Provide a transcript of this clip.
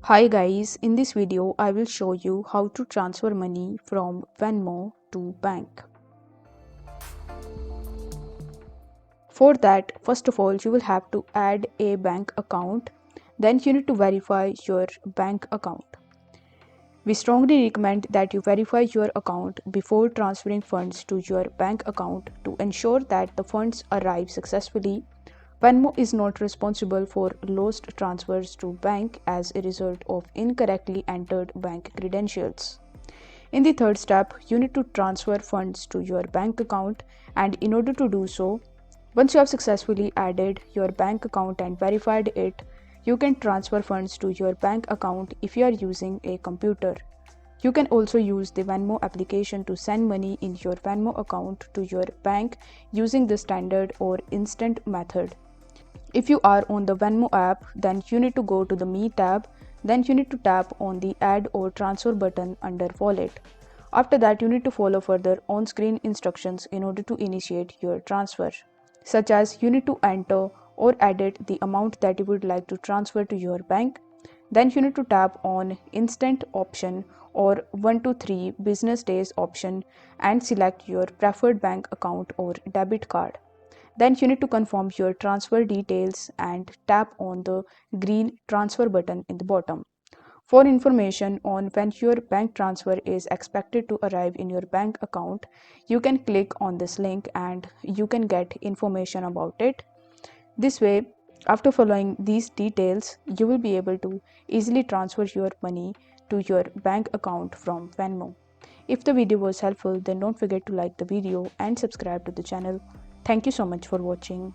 Hi guys, in this video I will show you how to transfer money from Venmo to bank. For that, first of all, you will have to add a bank account. Then you need to verify your bank account. We strongly recommend that you verify your account before transferring funds to your bank account to ensure that the funds arrive successfully. Venmo is not responsible for lost transfers to bank as a result of incorrectly entered bank credentials. In the third step, you need to transfer funds to your bank account, and in order to do so, once you have successfully added your bank account and verified it, you can transfer funds to your bank account if you are using a computer. You can also use the Venmo application to send money in your Venmo account to your bank using the standard or instant method. If you are on the Venmo app, then you need to go to the Me tab. Then you need to tap on the Add or Transfer button under Wallet. After that, you need to follow further on-screen instructions in order to initiate your transfer, such as you need to enter or edit the amount that you would like to transfer to your bank. Then you need to tap on Instant option or 1 to 3 business days option and select your preferred bank account or debit card. Then you need to confirm your transfer details and tap on the green transfer button in the bottom. For information on when your bank transfer is expected to arrive in your bank account, you can click on this link and you can get information about it. This way, after following these details, you will be able to easily transfer your money to your bank account from Venmo. If the video was helpful, then don't forget to like the video and subscribe to the channel. Thank you so much for watching.